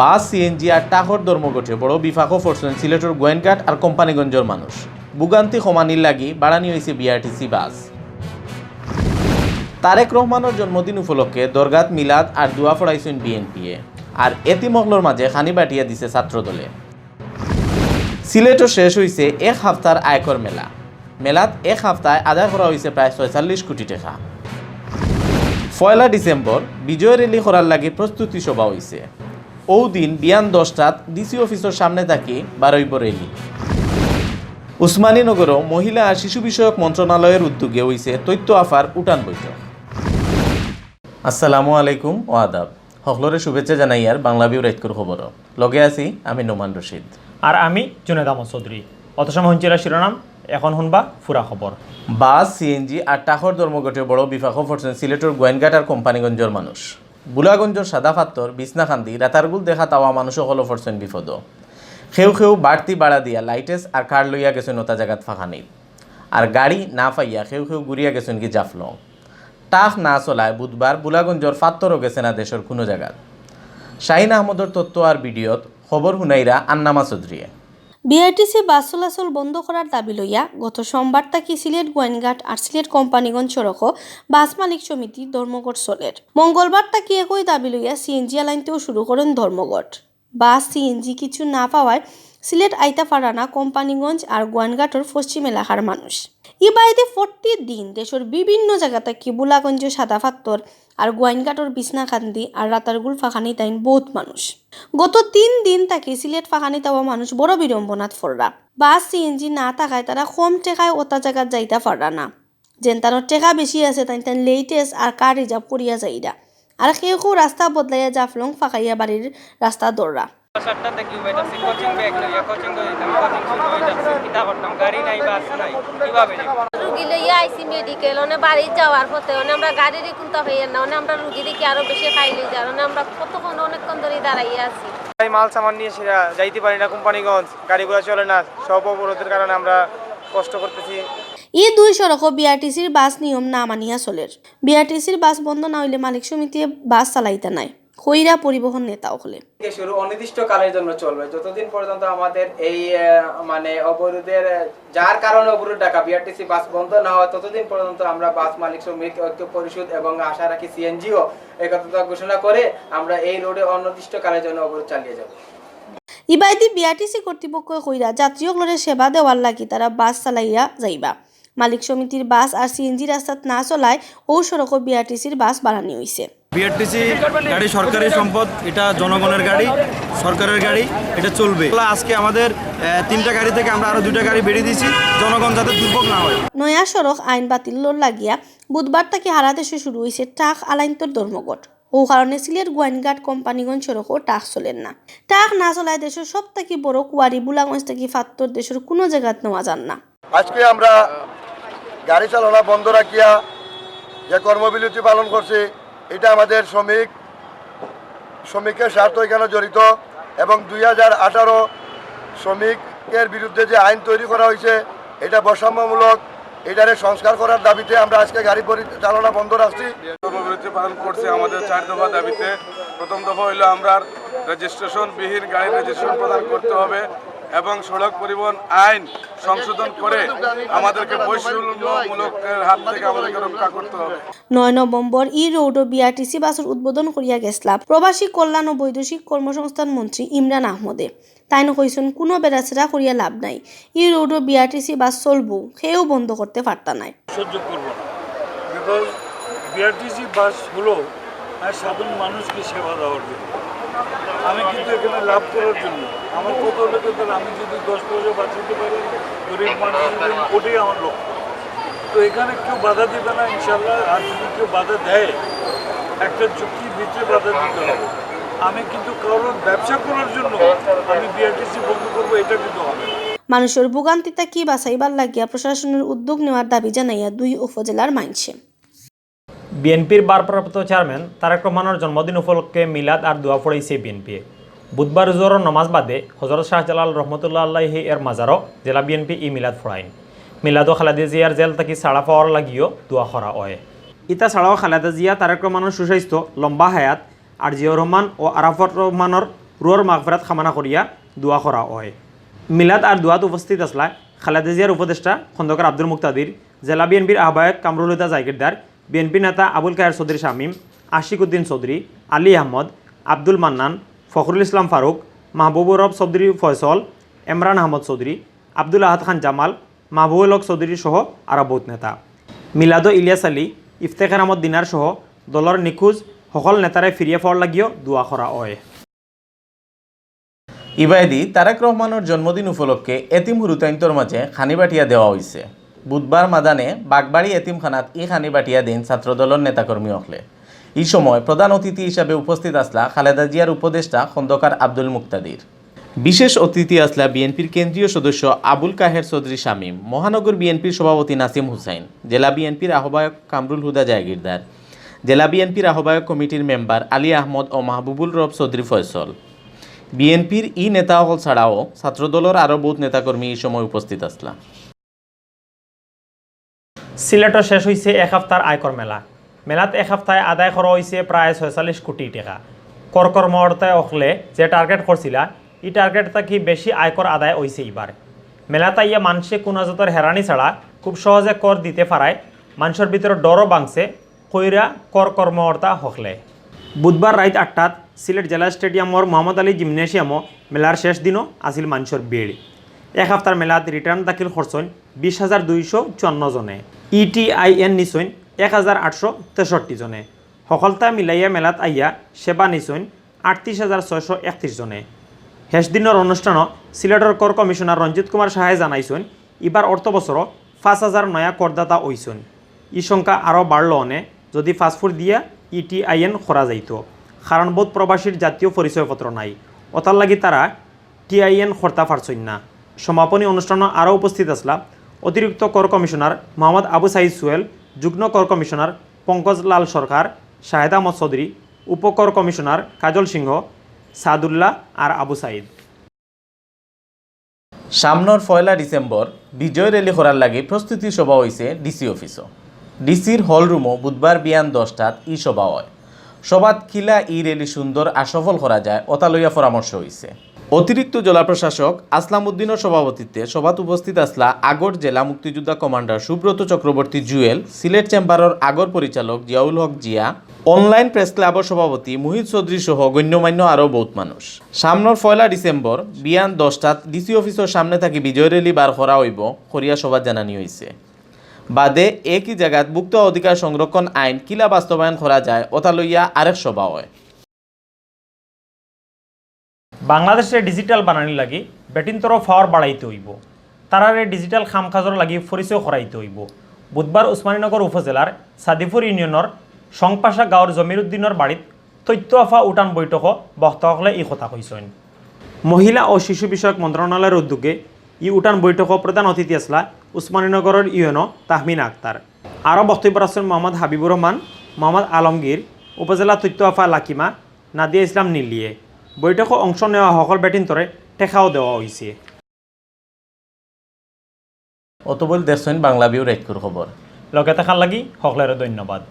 বাস CNG আর টাকর ধর্মঘটে বড় বিফাকও পড়ছেন সিলেটের গোয়েনঘাট আর কোম্পানিগঞ্জের মানুষ। ভোগান্তি কমানির লাগি বাড়ানি হয়েছে বিআরটিসি বাস। তারেক রহমানের জন্মদিন উপলক্ষে দরগাত মিলাদ আর দোয়া পড়াইছেন বিএনপিএ, আর এতিমহলর মাঝে খানি বাটিয়া দিছে ছাত্রদলে। সিলেটও শেষ হয়েছে এক সপ্তাহের আয়কর মেলা। মেলাত এক সপ্তাহে আদায় করা হয়েছে প্রায় 46 কোটি টাকা। 1 ডিসেম্বর বিজয় র্যালি করার লাগে প্রস্তুতি সভা হয়েছে। ও দিন বিয়ান 10টাত ডিসি অফিসের সামনে থাকি বারইব র্যালি। উসমানীনগরও মহিলা আর শিশু বিষয়ক মন্ত্রণালয়ের উদ্যোগে হয়েছে তথ্য আফার উঠান বৈঠক। আসসালামু আলাইকুম ও আদাব। সকলরে শুভেচ্ছা জানাই আর বাংলা বিউ রাইতকুর খবর লগে আছি আমি নোমান রশিদ আর আমি জুনেদ আহমদ চৌধুরী। অত সময় হঞ্চিলা শিরোনাম, এখন শুনবা ফুরা খবর। বাস সিএনজি আর টাকর ধর্মঘটে বড় বিফাকও পড়ছেন সিলেটের গোয়েনঘাট আর কোম্পানিগঞ্জের মানুষ। বুলাগঞ্জর সাদা পাত্তর বিছনাকান্দি রাতারগুল দেখা তাওয়া মানুষ সকলও পড়ছেন বিপদ। খেউ খেউ বাড়তি বাড়া দিয়া লাইটেস আর কার লইয়া গেছেন ওটা জায়গাত ফাঁকানির, আর গাড়ি না পাইয়া খেউ খেউ ঘুরিয়া গেছেন কি জাফলং। টাক না চলায় বুধবার বুলাগঞ্জর ফাত্তরও গেছে না দেশের কোনো জায়গাত। শাহিন আহমদর তথ্য আর ভিডিওত খবর শুনাইরা আন্নামা চৌধুরী। বিআরটিসি বাস চলাচল বন্ধ করার দাবি লইয়া গত সোমবার তাকি সিলেট গোয়েনঘাট আর সিলেট কোম্পানিগঞ্জ সড়কও বাস মালিক সমিতি ধর্মঘট চলের। মঙ্গলবার তাকি একই দাবি লইয়া সিএনজি আলাইনতেও শুরু করেন ধর্মঘট। বাস সিএনজি কিছু না পাওয়ায় সিলেট আইতা ফারানা কোম্পানিগঞ্জ আর গোয়েনঘাটর পশ্চিম এলাকার মানুষ। ই বাইরে 40 দিন দেশের বিভিন্ন জায়গা থেকে বুলাগঞ্জ সাদা পাত্তর আর গোয়েনঘাটর বিছনাকান্দি আর রাতারগুল ফাঁকানি তাইন বহুত মানুষ। গত 3 দিন তাকে সিলেট ফাঁকানি তাওয়া মানুষ বড় বিড়ম্বনাত ফররা। বাস সিএনজি না থাকায় তারা কম টেকায় ওটা জায়গাত যাইতা পাররা না। যেন তার টেকা বেশি আছে তাই তাই লেটেস্ট আর কার রিজার্ভ করিয়া যাইরা, আর কেউ কেউ রাস্তা বদলাইয়া জাফলং ফাঁকাইয়া বাড়ির রাস্তা দৌড়া। রুগী লইয়া আইসি মেডিকেল ওনে বাড়ি যাওয়ার পথে আমরা গাড়ির কুন্তা হইয়া না আমরা রুগী দেখি আরো বেশি খাইলে যার আমরা কতক্ষণ অনেকক্ষণ ধরে দাঁড়াইয়া আছি। মাল সামান নিয়ে সেরা যাইতে পারি না, কোম্পানিগঞ্জ গাড়ি ঘোড়া চলে না, সব অবরোধের কারণে আমরা কষ্ট করতেছি। এই দুই সড়কও বিআরটিসির বাস নিয়ম না মানিয়া চলের। বিআরটিসির বাস বন্ধ না হইলে মালিক সমিতি বাস চালাইতে নাই কইরা পরিবহন নেতাও হলে শুরু অনির্দিষ্ট কালের জন্য চলবে, যতদিন পর্যন্ত আমাদের এই অবরোধের যার কারণে অবরোধ ডাকা বিআরটিসি বাস বন্ধ না হয় ততদিন পর্যন্ত আমরা বাস মালিক শ্রমিক ঐক্য পরিষদ এবং আশা রাখি সিএনজিও একত্রতা ঘোষণা করে আমরা এই রোডে অনির্দিষ্ট কালের জন্য অবরোধ চালিয়ে যাব। ইবাইদি বিআরটিসি কর্তৃপক্ষ কইরা যাত্রীসকলের সেবা দেওয়ার লাগি তারা বাস চালাইয়া যাইবা। মালিক সমিতির বাস আর সিএনজি রাস্তাত না চলায় ও সড়ক বিআরটিসির বাস বাড়ানি হইছে। বিআরটিসি গাড়ি সরকারি সম্পদ, এটা জনগণের গাড়ি, সরকারের গাড়ি, এটা চলবে। আজকে আমাদের 3টা গাড়ি থেকে আমরা আরো 2টা গাড়ি বেরিয়ে দিয়েছি, জনগণ যাতে দুর্ভোগ না হয়। নয়া সড়ক আইন বাতিলর লাগিয়া বুধবার থেকে হারা দেশে শুরু হয়েছে ট্রাক আলাইন্তর ধর্মঘট। ও কারণে সিলেট গোয়েনঘাট কোম্পানিগঞ্জ সড়কও ট্রাক চলেন না। ট্রাক না চলায় দেশের সব থেকে বড় কুয়ারি বুলাগঞ্জ থেকে ফাত্তর দেশের কোনো জায়গাত নেওয়া যান না। আজকে আমরা গাড়ি চালনা বন্ধ রাখিয়া যে কর্মবিরতি পালন করছি, এটা আমাদের শ্রমিকের স্বার্থ এখানে জড়িত এবং 2018 শ্রমিকের বিরুদ্ধে যে আইন তৈরি করা হয়েছে এটা বৈষম্যমূলক, এটারে সংস্কার করার দাবিতে আমরা আজকে গাড়ি পরিচালনা বন্ধ রাখছি। কর্মবিরতি পালন করছি আমাদের 4 দফা দাবিতে। প্রথম দফা হইল আমরা রেজিস্ট্রেশনবিহীন গাড়ি রেজিস্ট্রেশন প্রদান করতে হবে এবং সড়ক পরিবহন আইন সংশোধন করে আমাদেরকে বৈষম্যমূলকের হাত থেকে আমাদেরকে রক্ষা করতে হবে। 9 নভেম্বর ই রোড ও বিআরটিসি বাসের উদ্বোধন করিয়া গেছলা প্রবাসী কল্যাণ ও বৈদেশিক কর্মসংস্থান মন্ত্রী ইমরান আহমদে। তাই কইছেন কোনো বেড়াচেরা করিয়া লাভ নাই, ই রোড ও বিআরটিসি বাস চলবো, সেও বন্ধ করতে পারতা নাই। সহ্য করব না, বিকজ বিআরটিসি বাস হলো সাধারণ মানুষকে সেবা দেওয়ার জন্য। আমি কিন্তু এখানে লাভ করার জন্য আমার কত লোক, আমি যদি 10 পয়সা বাঁচাতে পারি গরিব মানুষের জন্য, ওটাই আমার লক্ষ্য। তো এখানে কেউ বাধা দেবে না ইনশাল্লাহ। আর যদি কেউ বাধা দেয়, একটা যুক্তির ভিতরে বাধা দিতে হবে। আমি কিন্তু কারোর ব্যবসা করার জন্য আমি বিআরটিসি বন্ধ করবো, এটা কিন্তু হবে না। মানুষের ভোগান্তিটা কি বাঁচাইবার লাগিয়া প্রশাসনের উদ্যোগ নেওয়ার দাবি জানাইয়া 2 উপজেলার মাইনছে। বিএনপির ভারপ্রাপ্ত চেয়ারম্যান তারেক রহমানের জন্মদিন উপলক্ষে মিলাদ আর দোয়া পড়াইছে বিএনপি। বুধবার জোহরের নমাজ বাদে হজরত শাহজালাল রহমতুল্লাহ আল্লাহি এর মাজারও জেলা বিএনপি ই মিলাদ ফড়াইন। মিলাদও খালেদা জিয়ার জেল থেকে ছাড়া পাওয়ার লাগিও দোয়া করা হয়। ইতা ছাড়াও খালেদা জিয়া তারেক রহমানের সুস্বাস্থ্য, লম্বা হায়াত আর জিয়াউর রহমান ও আরাফাত রহমানের রুয়ার মাগফিরাত কামনা করিয়া দোয়া করা হয়। মিলাদ আর দোয়াত উপস্থিত আসলা খালেদা জিয়ার উপদেষ্টা খন্দকার আব্দুল মুক্তাদির, জেলা বিএনপির আহ্বায়ক কামরুল হুদা জাগিরদার, বিএনপি নেতা আবুল কায়ের চৌধুরী শামীম, আশিক উদ্দিন চৌধুরী, আলী আহমদ, আব্দুল মান্নান, ফখরুল ইসলাম ফারুক, মাহবুবুর রব চৌধুরী ফয়সল, ইমরান আহমদ চৌধুরী, আব্দুল আহাদ খান জামাল, মাহবুবুল হক চৌধুরী সহ আরও বহুত নেতা। মিলাদ ইলিয়াস আলী, ইফতেখার আহমদ দিনার সহ দলের নিখোঁজ সকল নেতারে ফিরিয়ে পাওয়ার লাগিও দোয়া করা হয়। ইবাইদি তারেক রহমানের জন্মদিন উপলক্ষে এতিম হুরুতাইন্তর মাঝে খানিবাটিয়া দেওয়া হয়েছে। বুধবার মাদানে বাগবাড়ি এতিমখানাত এই খানিবাটিয়া দিন ছাত্রদলের নেতাকর্মী হলে। এই সময় প্রধান অতিথি হিসাবে উপস্থিত আসলা খালেদা জিয়ার উপদেষ্টা খন্দকার আব্দুল মুক্তাদির। বিশেষ অতিথি আসলা বিএনপির কেন্দ্রীয় সদস্য আবুল কাহের চৌধুরী শামীম, মহানগর বিএনপির সভাপতি নাসিম হুসাইন, জেলা বিএনপির আহ্বায়ক কামরুল হুদা জাগিরদার, জেলা বিএনপির আহ্বায়ক কমিটির মেম্বার আলী আহমদ ও মাহবুবুল রব চৌধুরী ফয়সল। বিএনপির ই নেতাসকল ছাড়াও ছাত্রদলের আরও বহুত নেতাকর্মী এই সময় উপস্থিত আসলা। সিলেটর শেষ হয়েছে এক সপ্তাহের আয়কর মেলা। মেলাত এক সপ্তাহে আদায় করা হয়েছে প্রায় 46 কোটি টাকা। কর কর্মকর্তায় অখলে যে টার্গেট করছিলা এই টার্গেট থাকি বেশি আয়কর আদায় হয়েছে এবার। মেলাতে ইয়া মানুষে কোনো জাতের হেরানি ছাড়া খুব সহজে কর দিতে পারায় মানুষের ভিতরে ডরও বাংছে কইরা কর কর্মকর্তা হকলে। বুধবার রাত 8টাত সিলেট জেলা স্টেডিয়ামর মোহাম্মদ আলী জিমনেশিয়ামও মেলার শেষ দিনও আছিল মানুষের ভিড়। এক সপ্তাহের মেলাত রিটার্ন দাখিল করছেন 20,254 জনে। ETIN নিছেন 1,863 জনে। সকলতা মিলাইয়া মেলাত আইয়া সেবা নিছেন 38,631 জনে। শেষ দিনের অনুষ্ঠানত সিলেটর কর কমিশনার রঞ্জিত কুমার সাহায় জানাইছেন এবার অর্থ বছরও 5,000 নয়া করদাতা হইছেন। ই সংখ্যা আরও বাড়ল অনে যদি ফাস্টফুড দিয়া ETIN করা যাইত, কারণ বোধ প্রবাসীর জাতীয় পরিচয়পত্র নাই, অতার লাগি তারা TIN করতে পারছেন না। সমাপনী অনুষ্ঠানে আরও উপস্থিত আসলা অতিরিক্ত কর কমিশনার মোহাম্মদ আবু সাইদ সোহেল, যুগ্ম কর কমিশনার পঙ্কজ লাল সরকার, শাহেদ আহমদ চৌধুরী, উপকর কমিশনার কাজল সিংহ, সাদুল্লাহ আর আবু সাইদ। সামনের 1 ডিসেম্বর বিজয় র্যালি করার লাগে প্রস্তুতি সভা হয়েছে ডিসি অফিসও। ডিসির হল রুমও বুধবার বিয়ান 10টাত ই সভা হয়। সভাত কিলা ই র্যালি সুন্দর আর সফল করা যায় ওতা লইয়া পরামর্শ হয়েছে। অতিরিক্ত জেলা প্রশাসক আসলাম উদ্দিনের সভাপতিত্বে সভাত উপস্থিত আসলা আগর জেলা মুক্তিযোদ্ধা কমান্ডার সুব্রত চক্রবর্তী জুয়েল, সিলেট চেম্বারের আগর পরিচালক জিয়াউল হক জিয়া, অনলাইন প্রেস ক্লাবের সভাপতি মুহিত চৌধুরী সহ গণ্যমান্য আরও বহুত মানুষ। সামনের 1 ডিসেম্বর বিয়ান 10টাত ডিসি অফিসের সামনে থাকি বিজয় র্যালি বার করা হইব করিয়া সভাত জানানি হয়েছে। বাদে একই জায়গাত মুক্ত অধিকার সংরক্ষণ আইন কিলা বাস্তবায়ন করা যায় ওতা লইয়া আরেক সভা হয়। বাংলাদেশে ডিজিটাল বানানি লাগি বেটিনতর ফাওয়ার বাড়াইতে হইব, তারারে ডিজিটাল খামখাজর লাগি পরিচয় করাইতে হইব। বুধবার উসমানীনগর উপজেলার সাদিপুর ইউনিয়নের সংপাশা গাঁৱৰ জমির উদ্দিনের বাড়িত তথ্য আফা উঠান বৈঠক বক্তাসকলে এই কথা কইছেন। মহিলা ও শিশু বিষয়ক মন্ত্রণালয়ের উদ্যোগে ই উঠান বৈঠক প্রধান অতিথি আসলা উসমানীনগরের ইউএনও তাহমিনা আক্তার। আরও বক্তব্য রাখছেন মোহাম্মদ হাবিবুর রহমান, মোহাম্মদ আলমগীর, উপজেলা তথ্য আফা লাকিমা, নাদিয়া ইসলাম নীলিয়ে। বৈঠকে অংশ নেওয়া সকল বেটিনতরে টেকাও দেওয়া হয়েছে। অতবল দেখছেন বাংলা বিউ রাইটকুর খবর। লগে থাকার লাগি সকলের ধন্যবাদ।